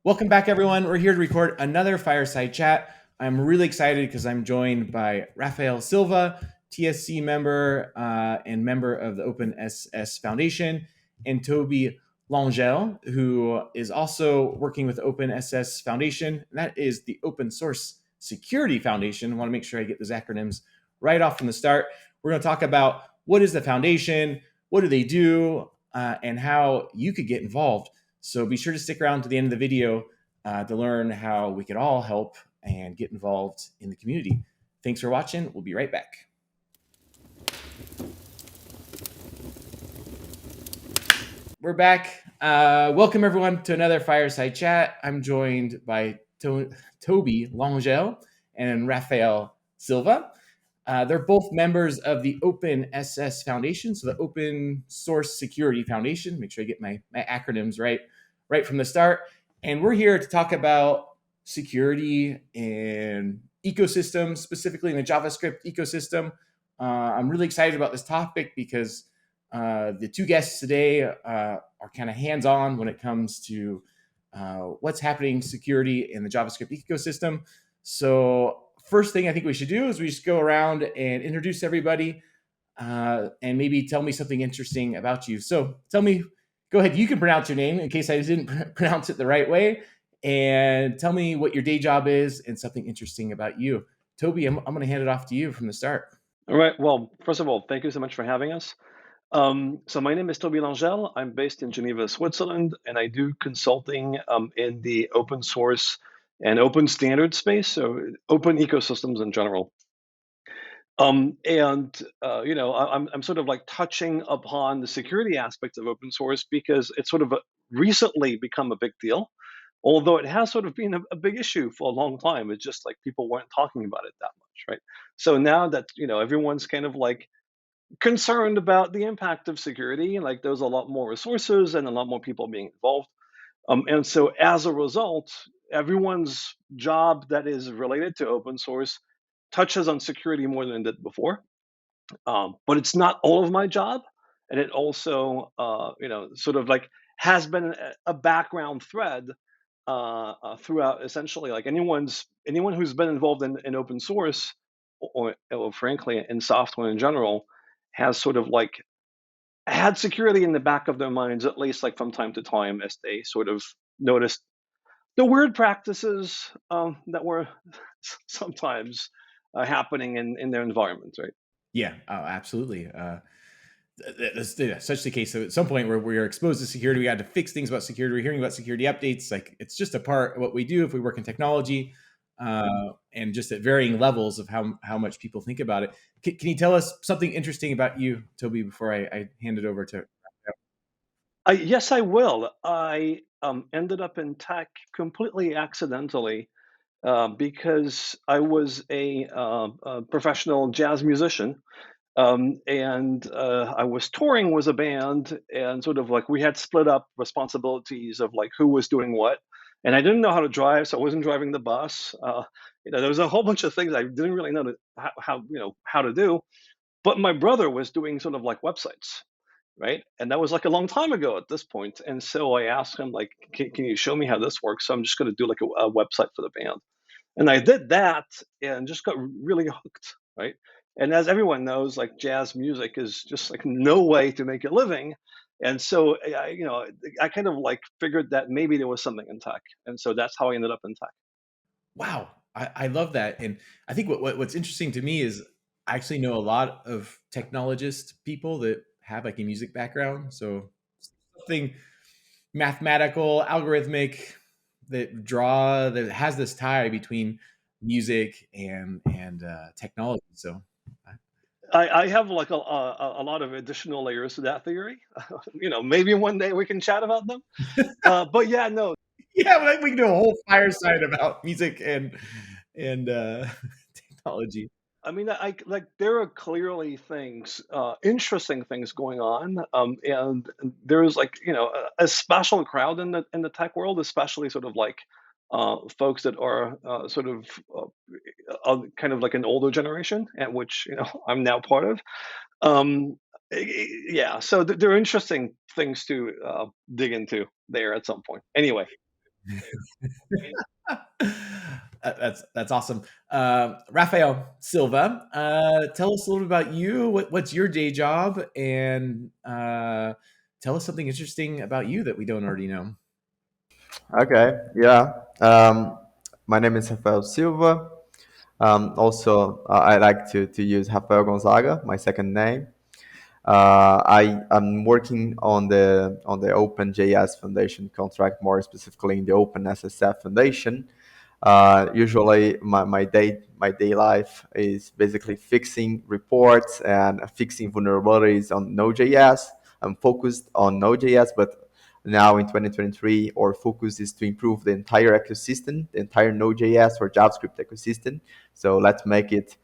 Welcome back, everyone. We're here to record another fireside chat. I'm really excited because I'm joined by Rafael Silva, TSC member and member of the OpenSS Foundation, and Tobie Langel, who is also working with OpenSS Foundation. And that is the Open Source Security Foundation. I want to make sure I get those acronyms right off from the start. We're going to talk about what is the foundation, what do they do, and how you could get involved. So be sure to stick around to the end of the video to learn how we could all help and get involved in the community. Thanks for watching. We'll be right back. We're back. Welcome, everyone, to another fireside chat. I'm joined by Tobie Langel and Rafael Silva. They're both members of the OpenSS Foundation, so the Open Source Security Foundation. Make sure I get my acronyms right from the start. And we're here to talk about security and ecosystems, specifically in the JavaScript ecosystem. I'm really excited about this topic because the two guests today are kind of hands-on when it comes to what's happening security in the JavaScript ecosystem. So first thing I think we should do is we just go around and introduce everybody and maybe tell me something interesting about you. So tell me, go ahead, you can pronounce your name in case I didn't pronounce it the right way, and tell me what your day job is and something interesting about you. Tobie, I'm going to hand it off to you from the start. All right. Well, first of all, thank you so much for having us. So my name is Tobie Langel. I'm based in Geneva, Switzerland, and I do consulting in the open source and open standard space, so open ecosystems in general. I'm sort of like touching upon the security aspects of open source because it's sort of recently become a big deal. Although it has sort of been a big issue for a long time, it's just like people weren't talking about it that much, right? So now that everyone's kind of like concerned about the impact of security, like there's a lot more resources and a lot more people being involved. And so as a result, everyone's job that is related to open source touches on security more than it did before. But it's not all of my job. And it also, sort of like has been a background thread throughout essentially like anyone who's been involved in open source or frankly in software in general has sort of like had security in the back of their minds, at least like from time to time, as they sort of noticed the weird practices that were sometimes happening in their environment, right? Yeah, absolutely. That's such the case. So at some point where we are exposed to security, we had to fix things about security. We're hearing about security updates. Like it's just a part of what we do if we work in technology, and just at varying levels of how much people think about it. Can you tell us something interesting about you, Tobie, before I hand it over to? Yes, I will. I ended up in tech completely accidentally because I was a professional jazz musician. And I was touring with a band, and sort of like we had split up responsibilities of like who was doing what. And I didn't know how to drive, so I wasn't driving the bus. There was a whole bunch of things I didn't really know how to do. But my brother was doing sort of like websites, right? And that was like a long time ago at this point. And so I asked him like, can you show me how this works? So I'm just going to do like a website for the band. And I did that and just got really hooked, right? And as everyone knows, like jazz music is just like no way to make a living. And so I kind of like figured that maybe there was something in tech. And so that's how I ended up in tech. Wow, I love that, and I think what's interesting to me is I actually know a lot of technologist people that have like a music background, so something mathematical, algorithmic that has this tie between music and technology. So I have like a lot of additional layers to that theory. Maybe one day we can chat about them. But yeah, no, yeah, like we can do a whole fireside about music and technology. I mean, I like there are clearly things, interesting things going on, and there's like a special crowd in the tech world, especially sort of like folks that are sort of kind of like an older generation, and which I'm now part of. Yeah, so there are interesting things to dig into there at some point. Anyway, That's awesome. Rafael Silva, tell us a little bit about you. What's your day job, and tell us something interesting about you that we don't already know. Okay, yeah. My name is Rafael Silva. Also, I like to use Rafael Gonzaga, my second name. I am working on the OpenJS Foundation contract, more specifically in the OpenSSF Foundation. Usually, my day life is basically fixing reports and fixing vulnerabilities on Node.js. I'm focused on Node.js, but now in 2023, our focus is to improve the entire ecosystem, the entire Node.js or JavaScript ecosystem. So let's make it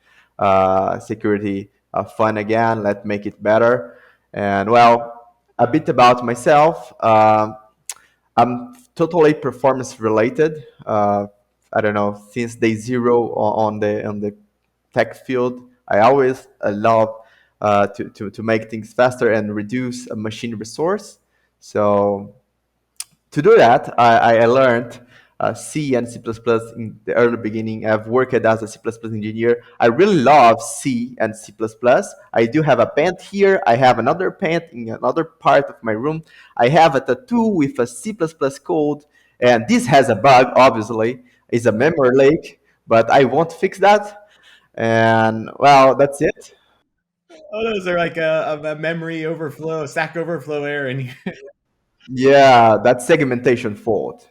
security fun again. Let's make it better. And well, a bit about myself. I'm totally performance related. I don't know, since day zero on the tech field, I always love to make things faster and reduce a machine resource. So to do that, I learned C and C++ in the early beginning. I've worked as a C++ engineer. I really love C and C++. I do have a paint here. I have another paint in another part of my room. I have a tattoo with a C++ code, and this has a bug, obviously. It's a memory leak, but I won't fix that. And well, that's it. Oh, those are like a memory overflow, stack overflow error, and Yeah, that's segmentation fault.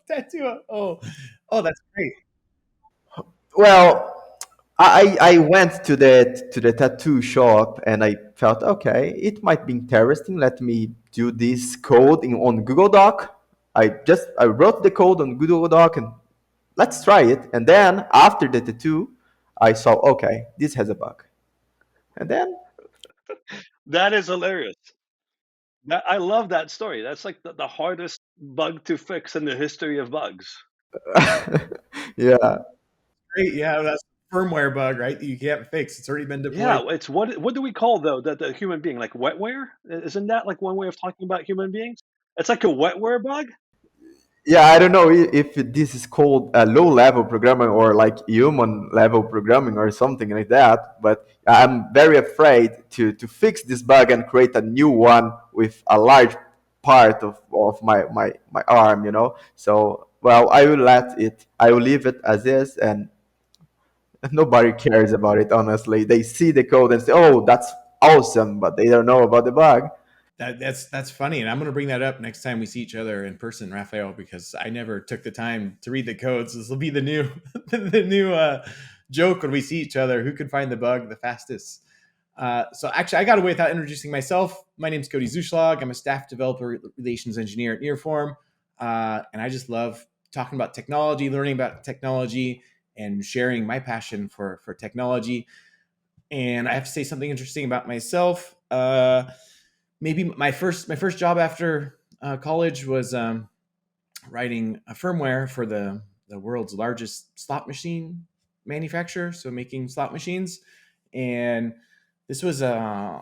tattoo. Oh, that's great. Well, I went to the tattoo shop and I felt okay, it might be interesting. Let me do this code on Google Doc. I wrote the code on Google Doc and let's try it. And then after the tattoo, I saw okay, this has a bug. And then That is hilarious. I love that story. That's like the hardest bug to fix in the history of bugs. yeah, Great, yeah, that's a firmware bug, right? That you can't fix. It's already been deployed. Yeah, it's what do we call though the human being, like wetware? Isn't that like one way of talking about human beings? It's like a wetware bug. yeah, I don't know if this is called a low level programming or like human level programming or something like that, but I'm very afraid to fix this bug and create a new one with a large part of my arm, you know. So well, I will leave it as is, and nobody cares about it, honestly. They see the code and say, oh, that's awesome, but they don't know about the bug. That's funny, and I'm going to bring that up next time we see each other in person, Raphael, because I never took the time to read the codes. This will be the new the new joke when we see each other. Who could find the bug the fastest? So actually, I got away without introducing myself. My name is Cody Zuschlag. I'm a staff developer relations engineer at NearForm, and I just love talking about technology, learning about technology, and sharing my passion for technology. And I have to say something interesting about myself. Maybe my first job after college was writing a firmware for the world's largest slot machine manufacturer, so making slot machines. And this was an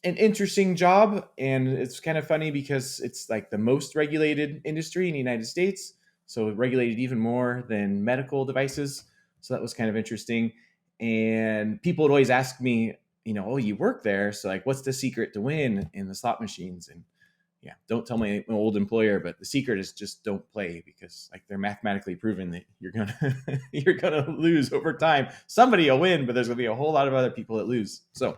interesting job, and it's kind of funny because it's like the most regulated industry in the United States, so regulated even more than medical devices. So that was kind of interesting. And people would always ask me, oh, you work there, so like, what's the secret to win in the slot machines? And yeah, don't tell my old employer, but the secret is just don't play, because like they're mathematically proven that you're gonna you're gonna lose over time. Somebody will win, but there's gonna be a whole lot of other people that lose. So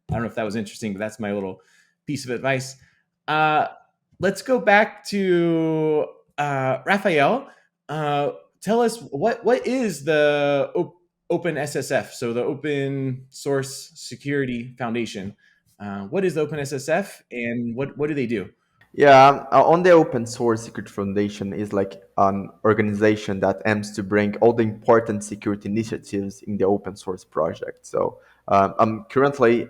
I don't know if that was interesting, but that's my little piece of advice. Uh, let's go back to Raphael. Tell us what is the Open SSF, so the Open Source Security Foundation. What is the Open SSF, and what do they do? Yeah, on the Open Source Security Foundation is like an organization that aims to bring all the important security initiatives in the open source project. So I'm currently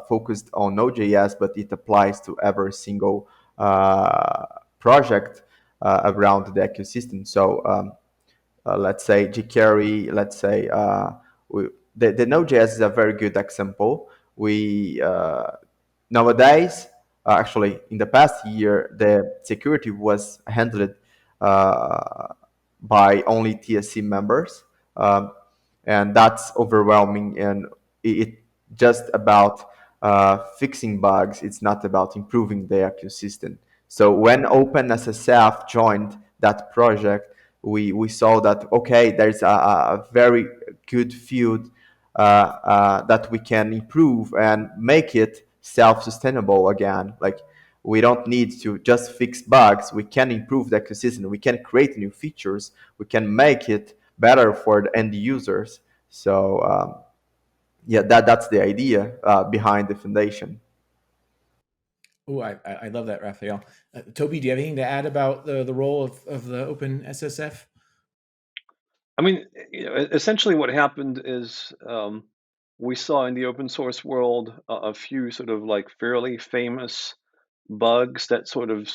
focused on Node.js, but it applies to every single project around the ecosystem. So let's say jQuery, let's say the Node.js is a very good example. We nowadays actually in the past year, the security was handled uh, by only TSC members, um, and that's overwhelming. And it just about fixing bugs. It's not about improving the ecosystem. So when OpenSSF joined that project, we saw that okay, there's a very good field that we can improve and make it self-sustainable again. Like we don't need to just fix bugs. We can improve the ecosystem. We can create new features. We can make it better for the end users. So yeah, that's the idea behind the foundation. Oh, I love that, Raphael. Tobie, do you have anything to add about the role of the Open SSF? I mean, essentially what happened is we saw in the open source world a few sort of like fairly famous bugs that sort of,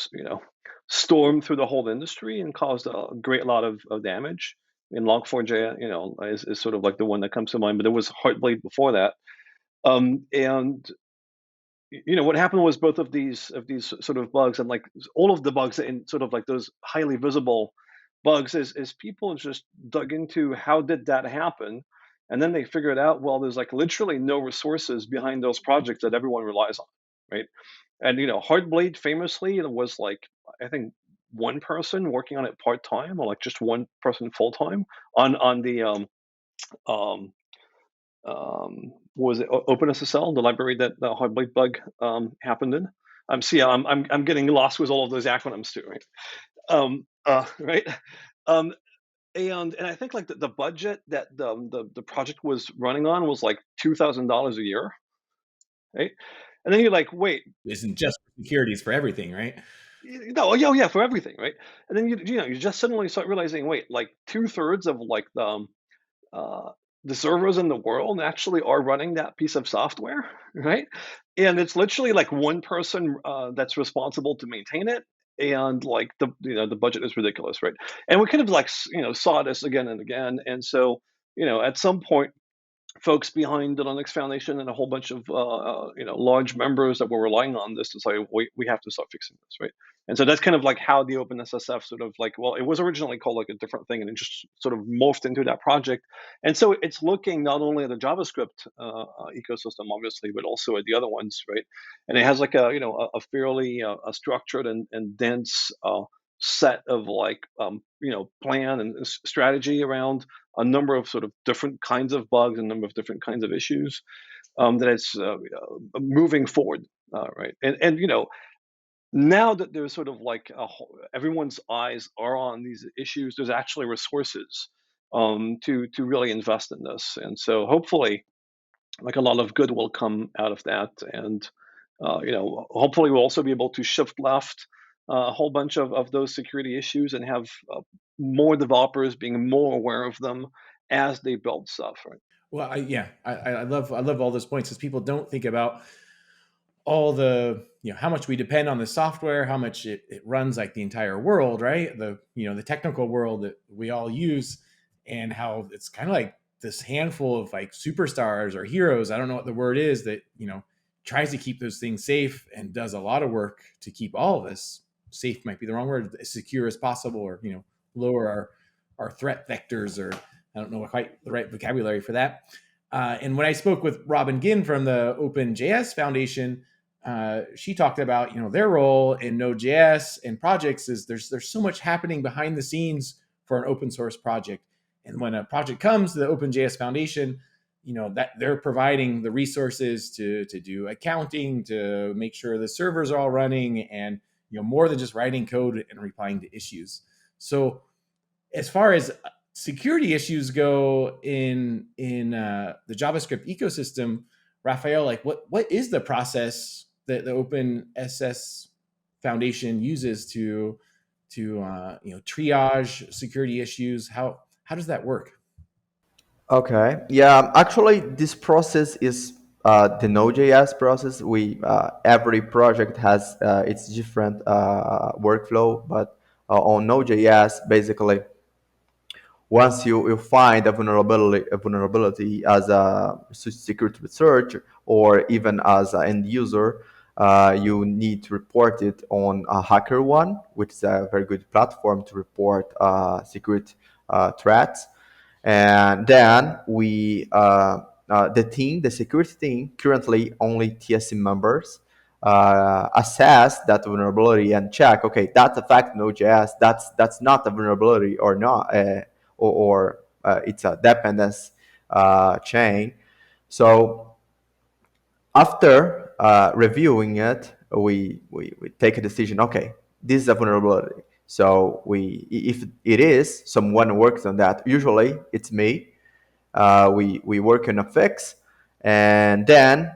stormed through the whole industry and caused a great lot of damage. In Log4j, is sort of like the one that comes to mind, but there was Heartbleed before that. And what happened was both of these sort of bugs and like all of the bugs in sort of like those highly visible bugs is people just dug into how did that happen, and then they figured out, well, there's like literally no resources behind those projects that everyone relies on, right? And Heartblade famously, it was like, I think, one person working on it part time, or like just one person full time on the um what was it, OpenSSL, the library that the Heartblade bug happened in. See, I'm getting lost with all of those acronyms too, right? Right. Um, and I think like the budget that the project was running on was like $2,000 a year, right? And then you're like, wait, Isn't just securities for everything, right? no, yeah, yeah, for everything, right? And then you just suddenly start realizing, wait, like two-thirds of like uh, the servers in the world actually are running that piece of software, right? And it's literally like one person that's responsible to maintain it, and like the budget is ridiculous, right? And we kind of like saw this again and again, and so at some point folks behind the Linux Foundation and a whole bunch of large members that were relying on this to say we have to start fixing this, right? And so that's kind of like how the OpenSSF sort of like, well, it was originally called like a different thing, and it just sort of morphed into that project. And so it's looking not only at the JavaScript ecosystem, obviously, but also at the other ones, right? And it has like a fairly a structured and dense set of like plan and strategy around a number of sort of different kinds of bugs, a number of different kinds of issues that it's moving forward, right? And now that there's sort of like everyone's eyes are on these issues, there's actually resources to really invest in this, and so hopefully, like a lot of good will come out of that, and hopefully we'll also be able to shift left a whole bunch of those security issues and have more developers being more aware of them as they build stuff, right? Well, I love all those points because people don't think about all the how much we depend on the software, how much it runs like the entire world, right? The technical world that we all use, and how it's kind of like this handful of like superstars or heroes. I don't know what the word is that tries to keep those things safe and does a lot of work to keep all of us safe. Might be the wrong word, as secure as possible, or lower our threat vectors, or I don't know quite the right vocabulary for that. And when I spoke with Robin Ginn from the OpenJS Foundation, she talked about their role in Node.js and projects is there's so much happening behind the scenes for an open source project, and when a project comes to the OpenJS Foundation, that they're providing the resources to do accounting, to make sure the servers are all running, and more than just writing code and replying to issues. So as far as security issues go in the JavaScript ecosystem, Raphael, like what is the process that the OpenSS Foundation uses to triage security issues? How does that work? Okay. Yeah. Actually, this process is the Node.js process. We every project has its different workflow, but on Node.js, basically, once you find a vulnerability as a security researcher or even as an end user, you need to report it on HackerOne, which is a very good platform to report security threats. And then the security team, currently only TSC members, assess that vulnerability and check, okay, that affects Node.js, that's not a vulnerability or not, or it's a dependence chain. So after reviewing it, we take a decision. Okay, this is a vulnerability. So if it is, someone works on that. Usually, it's me. We work on a fix, and then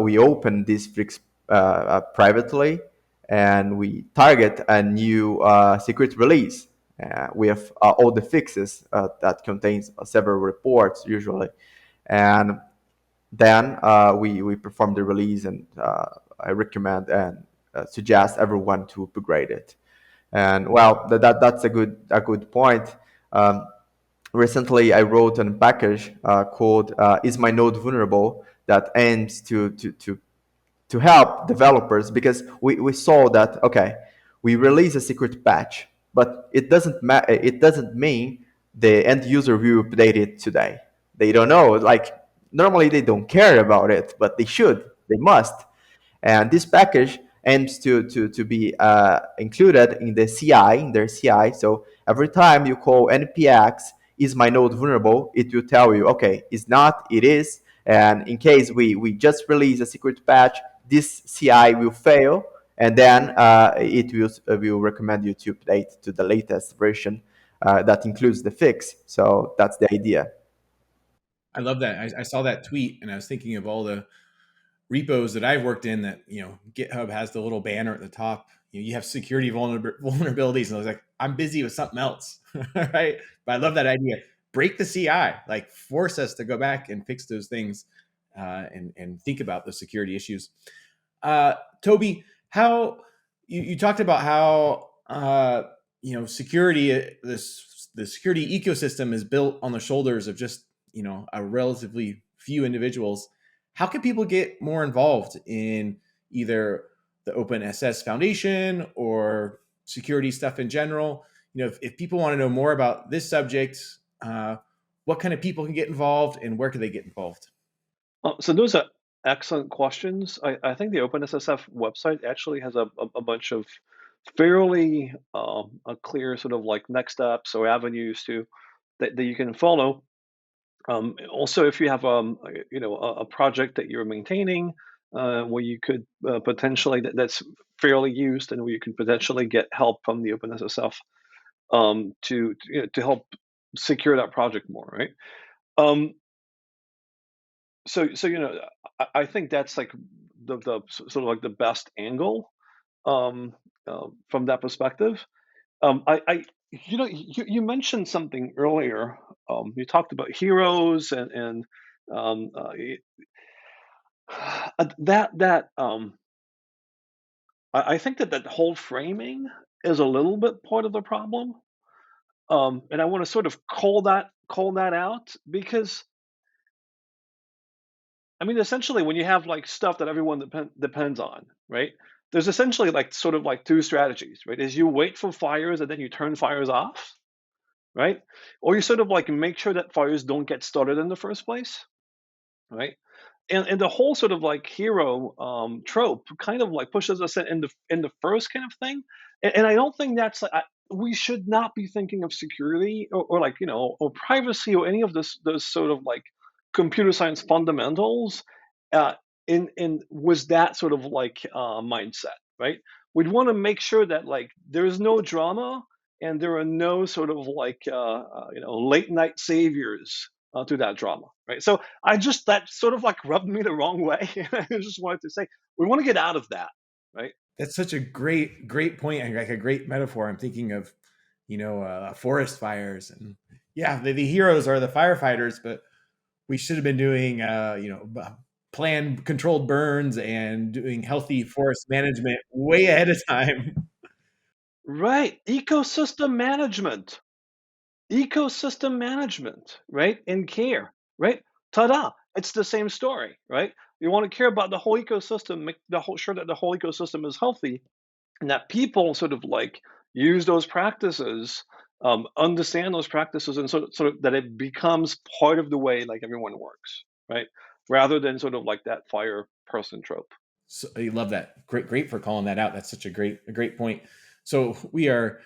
we open this fix privately, and we target a new secret release. We have all the fixes that contains several reports usually, and then we perform the release, and I recommend and suggest everyone to upgrade it. And well, that's a good point. Recently, I wrote a package called "Is My Node Vulnerable?" that aims to help developers, because we saw that, okay, we release a secret patch, but it doesn't mean the end user will update it today. They don't know. Like, normally they don't care about it, but they must. And this package aims to be included in the CI, in their CI. So every time you call npx, is my node vulnerable, it will tell you, okay, it's not, it is. And in case we just release a secret patch, this CI will fail, and then it will recommend you to update to the latest version that includes the fix. So that's the idea. I love that. I saw that tweet and I was thinking of all the repos that I've worked in that, GitHub has the little banner at the top. You have security vulnerabilities, and I was like, I'm busy with something else, right? But I love that idea. Break the CI, like force us to go back and fix those things, and think about the security issues. Tobie, how you talked about how security, the security ecosystem is built on the shoulders of just a relatively few individuals. How can people get more involved in either the OpenSS Foundation or security stuff in general? If people want to know more about this subject, what kind of people can get involved, and where can they get involved? So those are excellent questions. I think the OpenSSF website actually has a bunch of fairly a clear sort of like next steps or avenues that you can follow. Also, if you have a project that you're maintaining, where you could potentially that's fairly used, and where you can potentially get help from the OpenSSF to help secure that project more, right? Um, so I think that's like the sort of like the best angle um, from that perspective. I you mentioned something earlier. You talked about heroes and um, uh, y- that I think that whole framing is a little bit part of the problem. And I want to sort of call that out, because I mean, essentially, when you have like stuff that everyone depends on, right? There's essentially like sort of like two strategies, right? Is you wait for fires and then you turn fires off, right? Or you sort of like make sure that fires don't get started in the first place, right? And the whole sort of like hero trope kind of like pushes us in the first kind of thing, and I don't think that's like we should not be thinking of security or like or privacy or any of this those sort of like computer science fundamentals uh, in was that sort of like mindset, right? We'd want to make sure that like there's no drama and there are no sort of like late night saviors to that drama, right? So that sort of like rubbed me the wrong way. I just wanted to say we want to get out of that, right? That's such a great point, and like a great metaphor. I'm thinking of, forest fires, and yeah, the heroes are the firefighters, but we should have been doing, planned controlled burns and doing healthy forest management way ahead of time. Right. Ecosystem management, right? And care, right? Ta-da! It's the same story, right? You want to care about the whole ecosystem, make sure that the whole ecosystem is healthy, and that people sort of like use those practices, understand those practices, and sort of that it becomes part of the way like everyone works, right? Rather than sort of like that fire person trope. So I love that. Great for calling that out. That's such a great point. So we are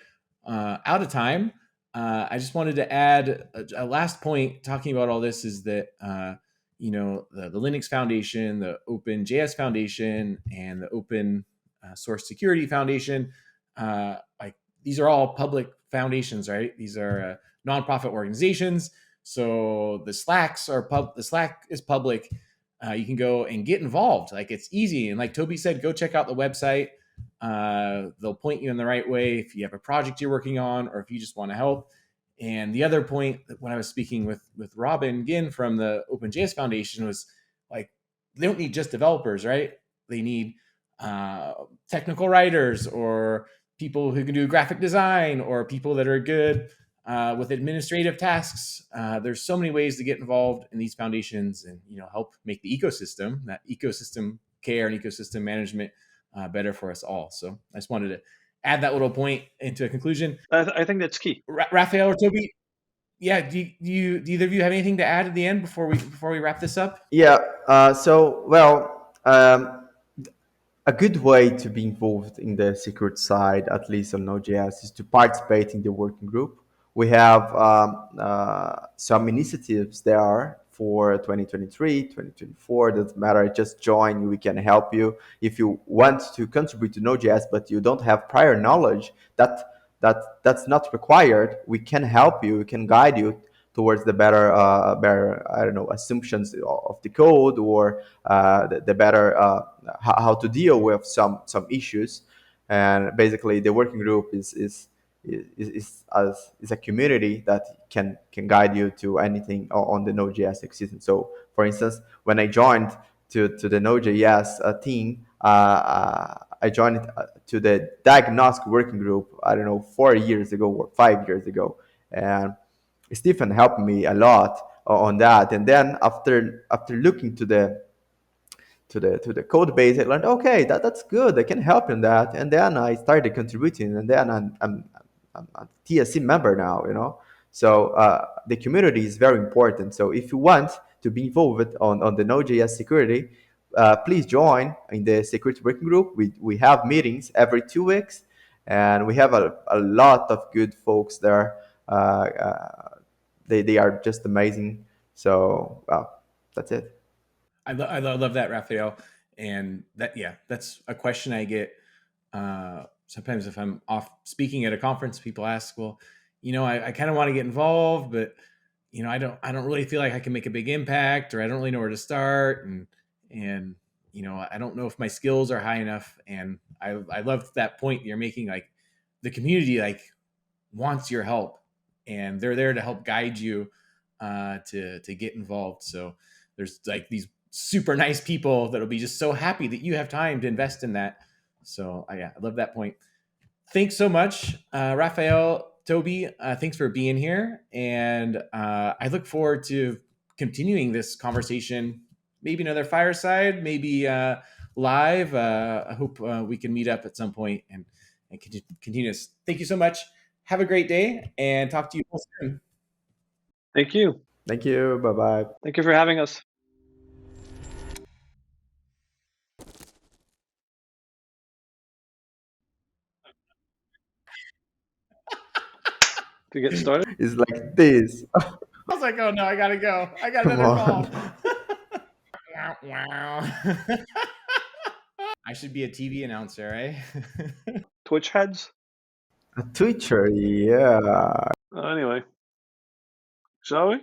out of time. I just wanted to add a last point talking about all this is that the Linux Foundation, the OpenJS Foundation, and the Open Source Security Foundation, like these are all public foundations, right? These are nonprofit organizations. So the Slack is public. You can go and get involved. Like it's easy. And like Tobie said, go check out the website. They'll point you in the right way if you have a project you're working on or if you just want to help. And the other point when I was speaking with Robin Ginn from the OpenJS Foundation was like, they don't need just developers, right? They need technical writers or people who can do graphic design or people that are good with administrative tasks. There's so many ways to get involved in these foundations and help make the ecosystem, that ecosystem care and ecosystem management better for us all. So I just wanted to add that little point into a conclusion. I think that's key. Raphael or Tobie, yeah, do either of you have anything to add at the end before we wrap this up? Yeah. A good way to be involved in the security side, at least on Node.js, is to participate in the working group. We have some initiatives there for 2023, 2024. Doesn't matter. Just join. We can help you. If you want to contribute to Node.js, but you don't have prior knowledge, that's not required. We can help you. We can guide you towards the better I don't know, assumptions of the code, or the better how to deal with some issues. And basically, the working group is a community that can guide you to anything on the Node.js ecosystem. So, for instance, when I joined to the Node.js team, I joined to the diagnostic working group, I don't know, 4 years ago or 5 years ago, and Stephen helped me a lot on that. And then after looking to the code base, I learned, okay, that's good. I can help in that. And then I started contributing, and then I'm a TSC member now. So the community is very important. So if you want to be involved on the Node.js security, please join in the security working group. We have meetings every 2 weeks, and we have a lot of good folks there. They are just amazing. So, well, that's it. I love that, Raphael. And that's a question I get sometimes if I'm off speaking at a conference. People ask, well, I kind of want to get involved, but I don't really feel like I can make a big impact, or I don't really know where to start, and I don't know if my skills are high enough. And I love that point you're making. Like the community wants your help, and they're there to help guide you to get involved. So there's these super nice people that'll be just so happy that you have time to invest in that. So I love that point. Thanks so much, Raphael, Tobie. Thanks for being here, and I look forward to continuing this conversation. Maybe another fireside, maybe live. I hope we can meet up at some point and continue this. Thank you so much. Have a great day, and talk to you all soon. Thank you. Thank you. Bye-bye. Thank you for having us. To get started? It's like this. I was like, oh no, I gotta go. I got Come another call. on. Wow. I should be a TV announcer, right? Twitch heads? A Twitcher, yeah. Anyway, shall we?